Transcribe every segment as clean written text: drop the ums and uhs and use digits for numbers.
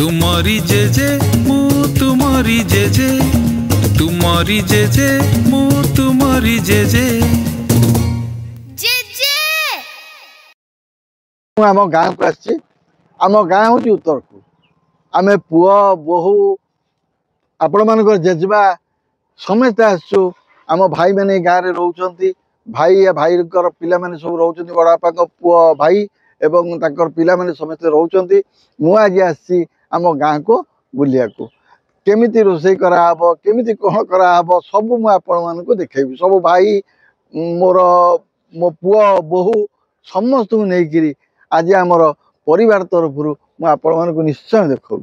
तुमरी JJ मु तुमरी JJ तुमरी JJ मु तुमरी JJ आम गाँव को आसी आम गाँ हूँ उत्तरकूल आम पुआ बोहू आपण मान जेजेबा समस्ते आसु आम भाई मैंने गाँव में रोच भाई भाई पिला माने सब रोच बड़ापा पुआ भाई एवं ताकर पिला माने समस्ते रोच मु आज आसी आम गाँ को बुलिया को केमिति रोषे कराहब केमिति कौन कराहब सब मु आपण मानक देखेबी सब भाई मोर मो पुआ बोहू समस्त नहीं आज आमर परिवार तरफ आपण मानक निश्चय देखा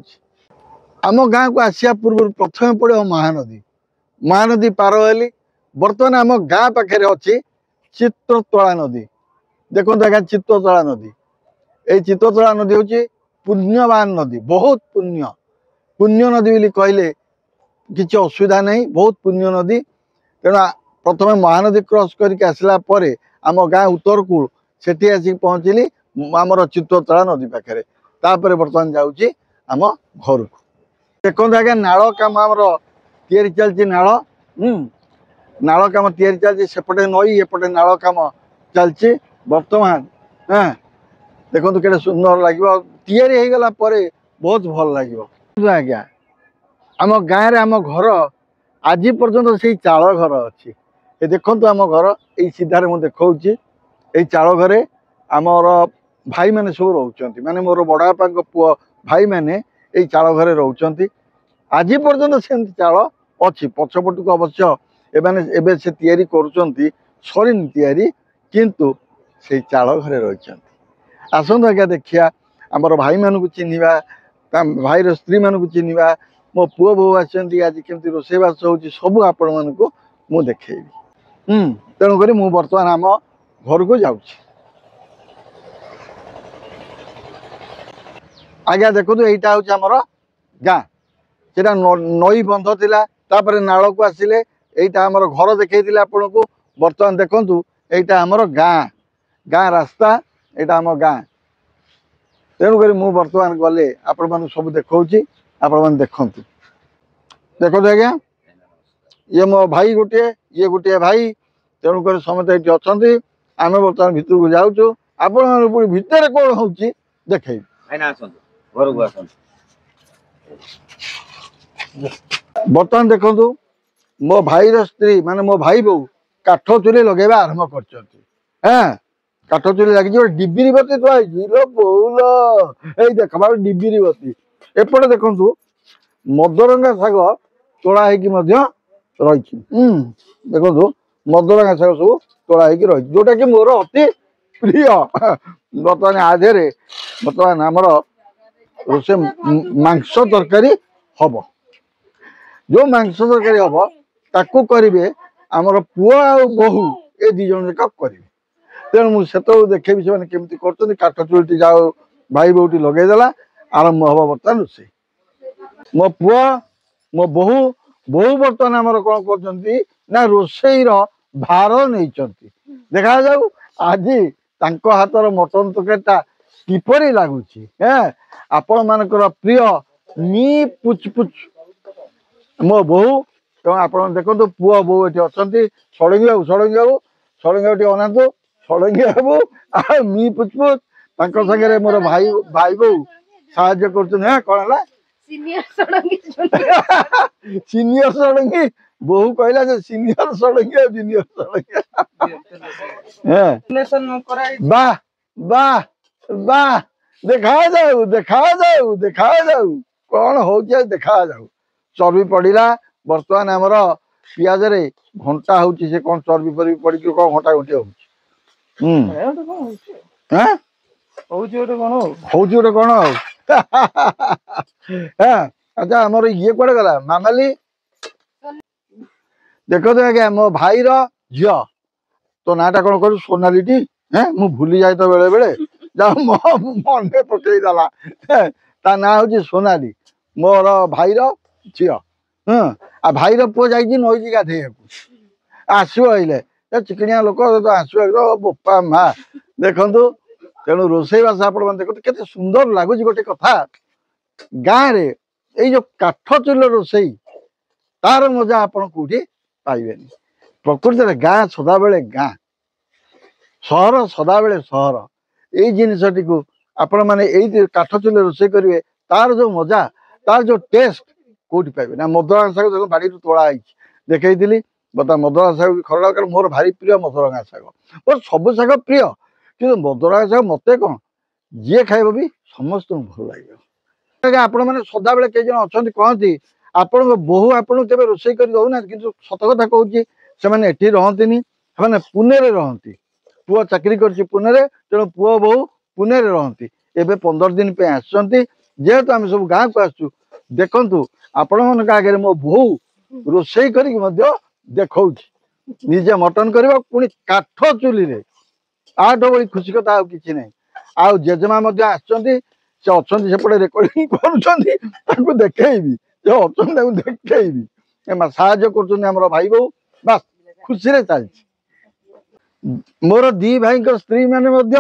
आम गाँ को आसिया पूर्व प्रथम पड़े महानदी महानदी पार हेली बर्तमान आम गाँ पाखे अच्छी चित्रतोला नदी देखो आज्ञा चित्रतोला नदी ये चित्रतोला नदी हूँ पुण्यवान नदी बहुत पुण्य नदी बोली कहले किसी असुविधा नहीं बहुत पुण्य नदी तेना प्रथम महानदी क्रॉस करके आसला आम गाँ उत्तरकूल सेठी आसिक पहुँचली आमर चित्रतोला नदी पाखे तापर बर्तमान जाऊँगी आम घर को देखो आज्ञा नाल कम आमर तैयारी चलती नाल नाल कम तैयारी चलती सेपटे नई एपटे नाल कम चलती बर्तमान हाँ देखो के सुंदर लगे तैयारी हो गला बहुत भल लगे आज्ञा आम गाँव में आम घर आज पर्यंत से चाल घर अच्छी ये देखो आम घर ये सीधार मुझे देखा ये चाल घरे आमर भाई मैंने सब रोच माने मोर बड़ापा पुआ भाई मैंने ये चाल घरे रोच आज पर्यंत से चाल अच्छी पछपट को अवश्य एबे से तैयारी करुँच सरीन तैयारी किंतु से चाल घरे रही आसत आज्ञा देखिया आमर भाई मानू चिन्हवा भाईर स्त्री मानू चिन्हवा मो पुओ बो आसती आज केमती रोषेबास हो सब आपण मानक मु देखेबी तेणुक मु बर्तमान आम घर को जाऊँ आज्ञा देखो यहीटा हूँ आमर गाँ से नई बंध थिला तापर नाल को आसिले यहीटा आमर घर देखई आपण को बर्तमान देखु यहीटा आमर गाँ गाँ रास्ता यहाँ आम गाँ तेणुक मु बर्तमान गले आपण मान सब देखा आपण मैंने देखते देखो आज्ञा ये मो भाई गोटे ये गोटे भाई तेणुक समस्त ये अच्छा आम बर्तमान भितर को जाऊँ आपण भितर कौन हो देखे बर्तमान देखु मो भाईर स्त्री माने मो भाई बो काठ चूली लगे आरंभ कर काठ चूली लगी डिबिरी बत्ती तो बोल देख डिबिरी बत्ती एपटे देखु मदरंगा शाग तोड़ा रही देखो मदरंगा शाग सब तोड़ा रही जोटा कि मोर अति प्रिय बर्तमान आधे बर्तमान आमर रोसे मांस तरकारी हम जो मांस तरकारी हम ताकू करेंगे आमर पुआ आ बोहू ये दी जन जाक करेंगे तेणु मुझे देखेबी से केमती कर काठ चूली जाओ भाई बोटी लगेदेला आरंभ हम बर्तमान रोसे मो पुआ मो बोहू बोहू बर्तमान आमर कौन कर रोषेईर भार नहीं देखा जाऊ आज हाथर मटन तरकारीटा किपरि लगुच आपण मानकर प्रिय मी पुच पुच मो बोहू तेणु आप देखो पुआ बो ये अच्छा षडंगी बाबू षडंगी बाबू अनातु षडंगी बाबू आ मी पुच पुच सागे मोर भाई भाई बो साहाଯ୍य कर कौन है सीनियर षडंगी बोहू कहला सीनियर षडंगी जूनियर षडंगी वाह वाह वाह देखा जाऊ कौन हो देखा जाऊ चर्बी पड़ा बर्तमान आमर पियाज रे घंटा हो कौन चर्बी फर्बी पड़ी कौन घंटा घंटी हो गोटे कौन अच्छा आमर ये कड़े गला मामाली देख तो आज्ञा मो भाई झील तो नाटा कौन कर सोनाली टी मु भूली जाए तो बेले बेले जा मन पकईदेला ता ना हूँ सोनाली मोर भाईर झील आ भाईर पुओ जा नई गाधे आसो अले चिकनिया लोक आसो बोपा माँ देखु तेणु रोषेईबास आप देखते सुंदर लगुच गोटे कथा ଗାଁରେ ଏଇ ଯୋଉ କାଠ ଚୁଲି ରୋଷେଇ ତାର ମଜା ଆପଣ କୋଉଠି ପାଇବେନି। ପ୍ରକୃତରେ ଗାଁ ସଦାବେଳେ ଗାଁ, ସହର ସଦାବେଳେ ସହର। ଏଇ ଜିନିଷଟିକୁ ଆପଣମାନେ ଏଇ କାଠ ଚୁଲି ରୋଷେଇ କରିବେ, ତାର ଯୋଉ ମଜା, ତାର ଯୋଉ ଟେଷ୍ଟ କୋଉଠି ପାଇବେ ନା। ମଦରଙ୍ଗା ଶାଗ ଦେଖ ବାଡ଼ିରୁ ତୋଳା ହେଇଛି, ଦେଖେଇଥିଲି। ବର୍ତ୍ତମାନ ମଦରଙ୍ଗା ଶାଗ ଖରଡ଼ା, କାରଣ ମୋର ଭାରି ପ୍ରିୟ ମଦରଙ୍ଗା ଶାଗ। ମୋର ସବୁ ଶାଗ ପ୍ରିୟ, କିନ୍ତୁ ମଦରଙ୍ଗା ଶାଗ ମତେ କଣ, ଯିଏ ଖାଇବ ବି ସମସ୍ତଙ୍କୁ ଭଲ ଲାଗିବ। ଆଜ୍ଞା ଆପଣମାନେ ସଦାବେଳେ କେହି ଜଣ ଅଛନ୍ତି କହନ୍ତି ଆପଣଙ୍କ ବୋହୂ ଆପଣଙ୍କୁ କେବେ ରୋଷେଇ କରି ଦଉନାହାନ୍ତି, କିନ୍ତୁ ସତ କଥା କହୁଛି ସେମାନେ ଏଠି ରହନ୍ତିନି, ସେମାନେ ପୁନେରେ ରହନ୍ତି। ପୁଅ ଚାକିରି କରିଛି ପୁନେରେ, ତେଣୁ ପୁଅ ବୋହୂ ପୁନେରେ ରହନ୍ତି। ଏବେ 15 ଦିନ ପାଇଁ ଆସିଛନ୍ତି। ଯେହେତୁ ଆମେ ସବୁ ଗାଁକୁ ଆସୁଛୁ, ଦେଖନ୍ତୁ ଆପଣମାନଙ୍କ ଆଗରେ ମୋ ବୋହୂ ରୋଷେଇ କରିକି ମଧ୍ୟ ଦେଖଉଛି, ନିଜେ ମଟନ କରିବ, ପୁଣି କାଠ ଚୁଲିରେ। ଆଠୁ ଭଳି ଖୁସି କଥା ଆଉ କିଛି ନାହିଁ। ଆଉ ଜେଜେମା ମଧ୍ୟ ଆସିଛନ୍ତି, ସେ ଅଛନ୍ତି ସେପଟେ ରେକର୍ଡିଂ କରୁଛନ୍ତି, ତାଙ୍କୁ ଦେଖେଇବି, ସେ ଅଛନ୍ତି ତାଙ୍କୁ ଦେଖେଇବି। ସାହାଯ୍ୟ କରୁଛନ୍ତି ଆମର ଭାଇ ବୋହୂ, ବାସ୍ ଖୁସିରେ ଚାଲିଛି। ମୋର ଦି ଭାଇଙ୍କ ସ୍ତ୍ରୀ ମାନେ ମଧ୍ୟ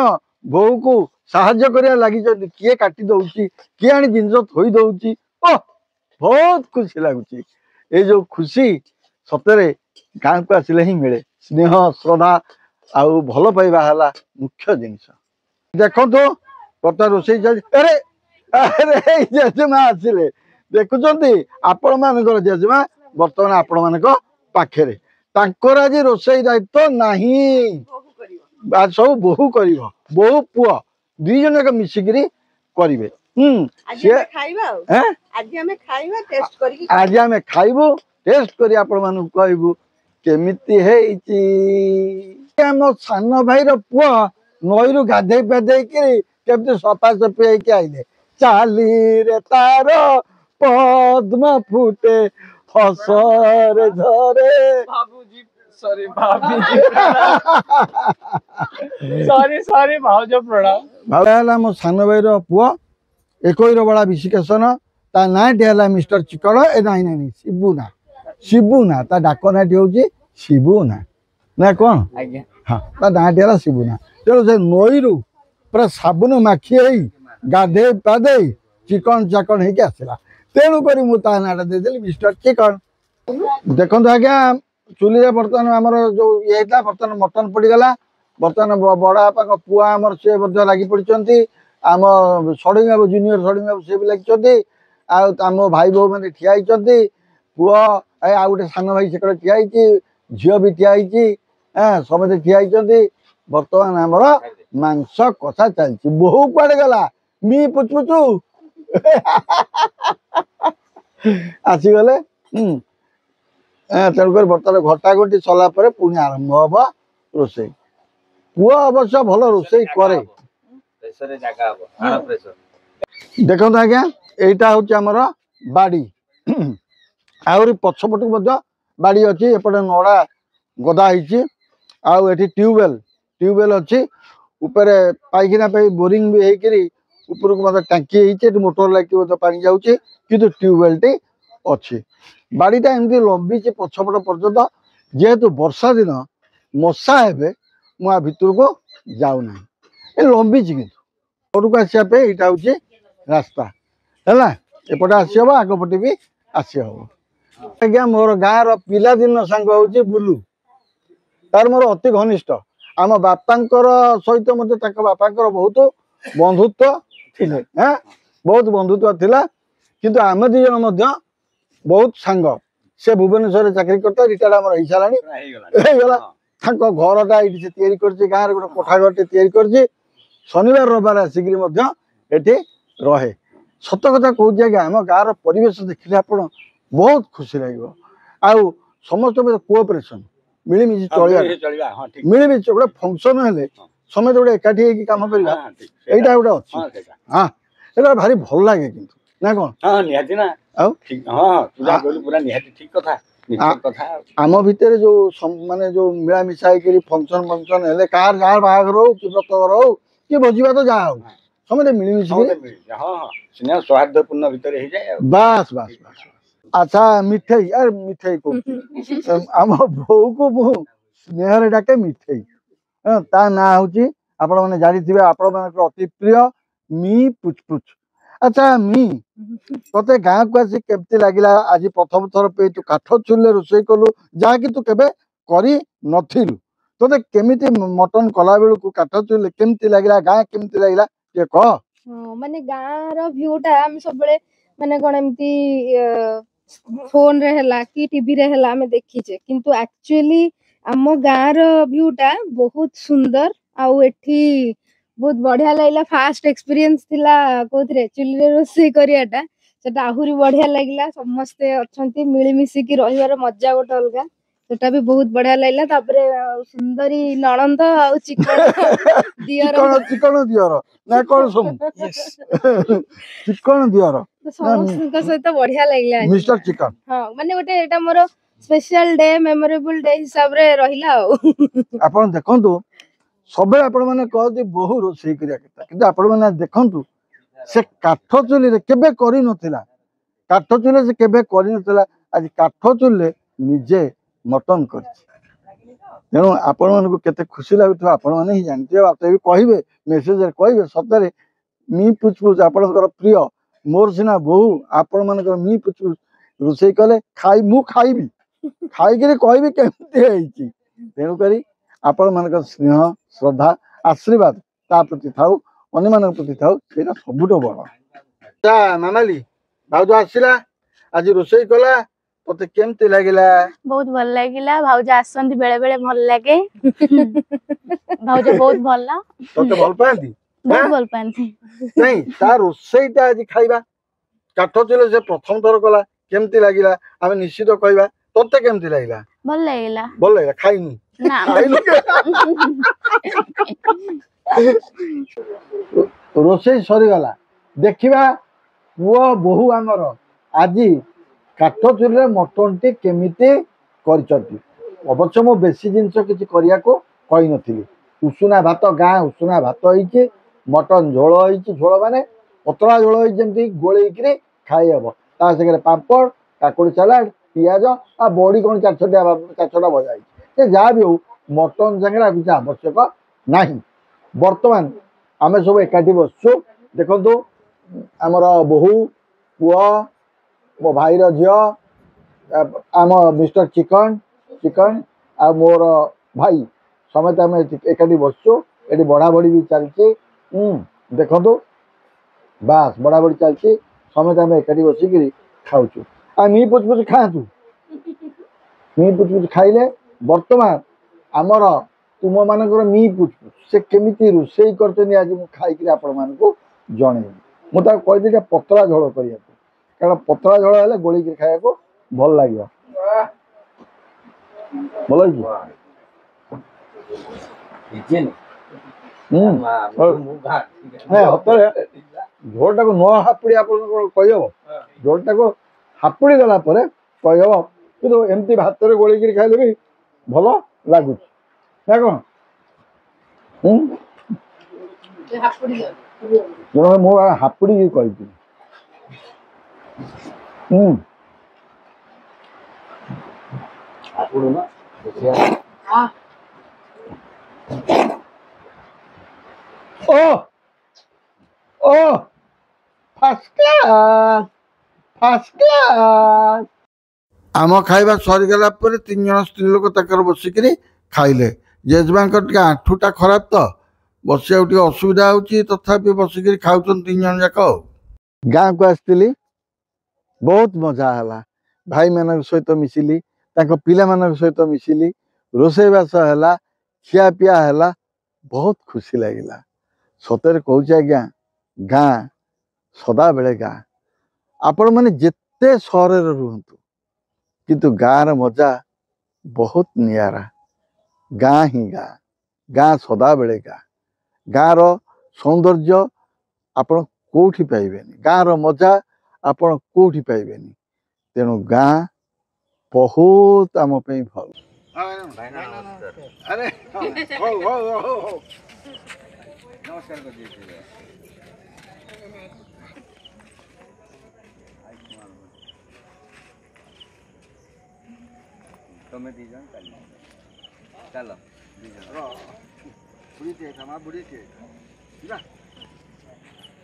ବୋହୂକୁ ସାହାଯ୍ୟ କରିବା ଲାଗିଛନ୍ତି, କିଏ କାଟି ଦଉଛି, କିଏ ଆଣି ଜିନିଷ ଥୋଇ ଦଉଛି। ଓ ବହୁତ ଖୁସି ଲାଗୁଛି। ଏଇ ଯୋଉ ଖୁସି ସତରେ ଗାଁକୁ ଆସିଲେ ହିଁ ମିଳେ। ସ୍ନେହ ଶ୍ରଦ୍ଧା ଆଉ ଭଲ ପାଇବା ହେଲା ମୁଖ୍ୟ ଜିନିଷ। ଦେଖନ୍ତୁ ବର୍ତ୍ତମାନ ରୋଷେଇ ଚାଲିଛି। ଆରେ ଆରେ ଜେଜେମା ଆସିଲେ, ଦେଖୁଛନ୍ତି ଆପଣ ମାନଙ୍କର ଜେଜେମା ବର୍ତ୍ତମାନ ଆପଣ ମାନଙ୍କ ପାଖରେ। ତାଙ୍କର ଆଜି ରୋଷେଇ ଦାୟିତ୍ୱ ନାହିଁ, ସବୁ ବୋହୂ କରିବ। ବୋହୂ ପୁଅ ଦି ଜଣ ଯାକ ମିଶିକିରି କରିବେ। ଆଜି ଆମେ ଖାଇବୁ, ଟେଷ୍ଟ କରି ଆପଣ ମାନଙ୍କୁ କହିବୁ କେମିତି ହେଇଛି। ଆମ ସାନ ଭାଇର ପୁଅ ନଈରୁ ଗାଧେଇ ପାଧେଇକିରି କେମିତି ସଫାସଫି ହେଇକି ଆଇଲେ। ଚାଲିରେ ତାର ପଦ୍ମ ଫୁଟେ, ହସରେ ଝରେ। ହେଲା ମୋ ସାନ ଭାଇର ପୁଅ, 21 ବଳା ବିଶିକେଶନ। ତା ନାଁଟି ହେଲା ମିଷ୍ଟର ଚିକଣ। ନାଇଁ ନାଇଁ ନାଇଁ, ଶିବୁନା। ଶିବୁନା ତା ଡାକ ନାଁଟି ହଉଛି ଶିବୁନା, ନା କଣ? ହଁ, ତା ନାଁଟି ହେଲା ଶିବୁନା। ତେଣୁ ସେ ନଈରୁ ପୁରା ସାବୁନ ମାଖି ହେଇ ଗାଧେଇ ପାଧେଇ ଚିକଣ ଚାକଣ ହେଇକି ଆସିଲା। ତେଣୁ କରି ମୁଁ ତା ନାଁଟା ଦେଇଦେଲି ମିଷ୍ଟର ଚିକଣ। ଦେଖନ୍ତୁ ଆଜ୍ଞା, ଚୁଲିରେ ବର୍ତ୍ତମାନ ଆମର ଯୋଉ ଇଏ ହେଇଥିଲା, ବର୍ତ୍ତମାନ ମଟନ ପଡିଗଲା। ବର୍ତ୍ତମାନ ବଡ ବାପାଙ୍କ ପୁଅ ଆମର ସିଏ ମଧ୍ୟ ଲାଗି ପଡିଛନ୍ତି। ଆମ ଷଡଙ୍ଗୀ ବାବୁ, ଜୁନିୟର ଷଡଙ୍ଗୀ ବାବୁ, ସିଏ ବି ଲାଗିଛନ୍ତି। ଆଉ ଆମ ଭାଇ ବୋହୂ ମାନେ ଠିଆ ହେଇଛନ୍ତି। ପୁଅ ଆଉ ଗୋଟେ ସାନ ଭାଇ ସେକଡେ ଠିଆ ହେଇଛି, ଝିଅ ବି ଠିଆ ହେଇଛି। ସମସ୍ତେ ଠିଆ ହେଇଛନ୍ତି। ବର୍ତ୍ତମାନ ଆମର ମାଂସ କଷା ଚାଲିଛି। ବୋହୂ କୁଆଡେ ଗଲା? ମି ପୁଚୁ ପୁଚୁ ଆସିଗଲେ। ତେଣୁକରି ବର୍ତ୍ତମାନ ଘଟାଘଟି ସରିଲା ପରେ ପୁଣି ଆରମ୍ଭ ହବ ରୋଷେଇ। ପୁଅ ଅବଶ୍ୟ ଭଲ ରୋଷେଇ କରେ। ଦେଖନ୍ତୁ ଆଜ୍ଞା, ଏଇଟା ହଉଛି ଆମର ବାଡି। ଆହୁରି ପଛପଟକୁ ମଧ୍ୟ ବାଡି ଅଛି। ଏପଟେ ନଡା ଗଦା ହେଇଛି। ଆଉ ଏଠି ଟ୍ୟୁବୱେଲ ଅଛି। ଉପରେ ପାଇଖାନା ପାଇଁ ବୋରିଂ ବି ହେଇକିରି ଉପରକୁ ମଧ୍ୟ ଟାଙ୍କି ହେଇଛି। ଏଠି ମୋଟର ଲାଗିକି ମଧ୍ୟ ପାଣି ଯାଉଛି, କିନ୍ତୁ ଟ୍ୟୁବୱେଲଟି ଅଛି। ବାଡିଟା ଏମିତି ଲମ୍ବିଛି ପଛପଟ ପର୍ଯ୍ୟନ୍ତ। ଯେହେତୁ ବର୍ଷା ଦିନ ମଶା ହେବେ, ମୁଁ ଆ ଭିତରକୁ ଯାଉନାହିଁ। ଏ ଲମ୍ବିଛି, କିନ୍ତୁ ଘରକୁ ଆସିବା ପାଇଁ ଏଇଟା ହଉଛି ରାସ୍ତା ହେଲା। ଏପଟେ ଆସିହବ, ଆଗପଟେ ବି ଆସିହବ। ଆଜ୍ଞା, ମୋର ଗାଁର ପିଲାଦିନ ସାଙ୍ଗ ହଉଛି ବୁଲୁ। ତାର ମୋର ଅତି ଘନିଷ୍ଠ। ଆମ ବାପାଙ୍କର ସହିତ ମଧ୍ୟ ତାଙ୍କ ବାପାଙ୍କର ବହୁତ ବନ୍ଧୁତ୍ୱ ଥିଲେ। ବହୁତ ବନ୍ଧୁତ୍ୱ ଥିଲା। କିନ୍ତୁ ଆମେ ଦି ଜଣ ମଧ୍ୟ ବହୁତ ସାଙ୍ଗ। ସେ ଭୁବନେଶ୍ୱରରେ ଚାକିରି କରିଥିଲା, ରିଟାୟାର୍ଡ ଆମର ହେଇସାରିଲାଣି, ହେଇଗଲା। ତାଙ୍କ ଘରଟା ଏଇଠି ସେ ତିଆରି କରିଛି, ଗାଁରେ ଗୋଟେ କୋଠା ଘରଟେ ତିଆରି କରିଛି। ଶନିବାର ରବିବାର ଆସିକିରି ମଧ୍ୟ ଏଠି ରହେ। ସତ କଥା କହୁଛି ଆଜ୍ଞା, ଆମ ଗାଁର ପରିବେଶ ଦେଖିଲେ ଆପଣ ବହୁତ ଖୁସି ଲାଗିବ। ଆଉ ସମସ୍ତଙ୍କ କୋଅପରେସନ, ମିଳିମିଶି ଚଳିବା। ମିଳିମିଶି ଗୋଟେ ଫଙ୍କସନ ହେଲେ ସମସ୍ତେ ଗୋଟେ ଏକାଠି ହେଇକି କାମ କରିବା, ଏଇଟା ଗୋଟେ ଅଛି। ଏଇଟା ଭାରି ଭଲ ଲାଗେ, କିନ୍ତୁ ନା କଣ? ନିହାତି ନା। ଆଉ ପୁରା ନିହାତି ଠିକ କଥା। ଆମ ଭିତରେ ଯୋଉ ମାନେ ଯୋଉ ମିଳାମିଶା ହେଇକିରି ଫଙ୍କସନ ହେଲେ, କାହାର ଯାହାର ବାହାଘର ହଉ କି ବ୍ରତଘର ହଉ କି ଭୋଜିଭାତ ଯାହା ହଉ, ସମସ୍ତେ ମିଳିମିଶି ସୌହାର୍ଦ୍ଦ୍ୟପୂର୍ଣ୍ଣ ଭିତରେ ହେଇଯାଏ। ବାସ୍ ବାସ୍ ବାସ୍। ଆଚ୍ଛା, ମିଠେଇ ମିଠେଇ କହୁଛି, ଆମ ବୋଉକୁ ମୁଁ ସ୍ନେହରେ ଡାକେ ମିଠେଇ। ତା ନାଁ ହଉଛି, ଆପଣ ମାନେ ଜାଣିଥିବେ, ଆପଣ ମାନଙ୍କର ଅତି ପ୍ରିୟ ମି ପୁଚପୁଚ। अच्छा मी तोते गाँ को आसी केमती लागिला आज प्रथम थर पे तू काठ चुल्ले रोषे कलु जहाँकि तू केबे करी नथिलु तोते केमिति मटन कला बेलू को काठ चुल्ले केमती लागिला गाँ केमती लागिला ये कह माने गाँ रो व्यू टा हम सब बड़े माने कोन एमती फोन रे हला कि टीवी रे हला हम देखिचे किंतु एक्चुअली आम गाँ रो व्यू टा बहुत सुंदर आउ एठी बहुत बढ़िया लागला फास्ट एक्सपीरियंस थिला कोथरे चुली रे रोषे करियाटा सेटा आहुरी बढ़िया लागला समस्ते अछंती मिली मिसी की रहिवार मजा गोटे अलगा सेटा भी बहुत बढ़िया लागला तापरे सुंदरी नणंद आ चिकन दियर चिकन दियर ना कौन सम चिकन दियर समस्त सहित बढ़िया लागला मिस्टर चिकन हां माने गोटे एटा more special day memorable day हिसाब रे रहिला आपण देखंतु सबे आपण माने कहती बहु रोषे करिया केता किंतु आपण माने देखंतु से काठ चुली रे केबे करि नथिला काठ चुली से केबे करि नथिला आज काठ चुली निजे मटन करछि तेणु आपण मानकु केते खुशी लागुथि आपण माने ही जानथिबे बात भी कहिबे मेसेज रे कहिबे सतरे मी पुछपुछ आपणकर प्रिय मोर सिना बहु आपण मानकर मी पुछपुछ रोषे कले खाई मु खाइबी खाई के कहबी केमती हेछि तेणु करी आपण मानकर स्नेह श्रद्धा आशीर्वाद ता प्रति थाउ अन्य मान प्रति थाउ सेटा सबुठ बड़ मामाली भाउज आसिला आज रोषे कला तते केमती लागिला बहुत भल लागिला भाउज आसंती बेले बेले भल लागे भाउज बहुत भल तते भल पांती बहुत भल पांती नहीं ता रोषेटा आज खाइबा काठ चुले से प्रथम थर कला केमती लागिला आमे निश्चित कहबा तते केमती लागिला भल लागिला खाइनी ना रोषे सरी गला देखिबा पुओ बहु आमर आज काठ चुले मटन टी केमिति करचती अवश्य मो बेसी जिंस किछि करिया को कहि नथिली उषुना भात गाँ उषुना भात होइछि मटन झोल होइछि झोल माने पतला झोल होइछि जेमति गोळेइकरी खाइ हबो ता संगे पापड़ काकुड़ी सलाड पियाज आ बड़ी कोन चारछटा भजा से जहाँ भी हो मटन संगे किसी आवश्यक नहीं बर्तमान आम सब एकाठी बसु देखो आमर बहु पुआ मो भाईर झील आम मिस्टर चिकन चिकन आ मोर भाई समेत आम एकाठी बसु ये बढ़ा बढ़ी भी चलती देखो बास बढ़ा बढ़ी चलती समेत आम एकाठी बसिक खाऊ आ मी पुछ पुछ खातु मी पुछ पुछ खाइले बर्तमान आमर तुम मानकर मी पुछ से केमिति रोषे करछनी आज मु खाइकरी आपण मानकु जणे मु ता कहि दिया पतला झोल करिया कारण पतला झोल हेले गोली के खाया को भल लागियो भल कि हतरे झोलटा को न हापुड़ी आपण कहि हबो झोलटा को हापुड़ी गला परे कहि हबो किंतु एमती भात रे गोली के खाइले भी भल लागुछ ना कोन मु हापुड़ी की कही ओ ओ फर्स्ट क्लास फर्स्ट क्लास आम खाइबा सरीगला पर 3 जन स्त्री लोक तकर बसिक खाइले जेजमांकर टिके आंठुटा खराब तो बसिया टिके असुविधा होची तथापि बसिक खाउछन 3 जन जाक गाँ को आसती बहुत मजा है भाई मान सहित मिसिली पिला मान सहित मिसिली रोषेबास है खिया पिया है बहुत खुशी लगिला सतरे कहूँ आज्ञा गाँ सदा बेले गाँ आपण मैंने जिते सहर रुहतु किंतु गाँर मजा बहुत नियारा गाँ ही गाँ गाँ सदा बेले गाँ गाँर सौंदर्य आपण कोठी पाइबेनी गाँर मजा आपण कोठी पाइबेनी तेणु गाँ बहुत आम भल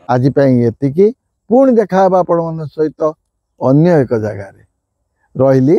आज ये पुणी देखा आपण सहित अन्य एक जगार रही।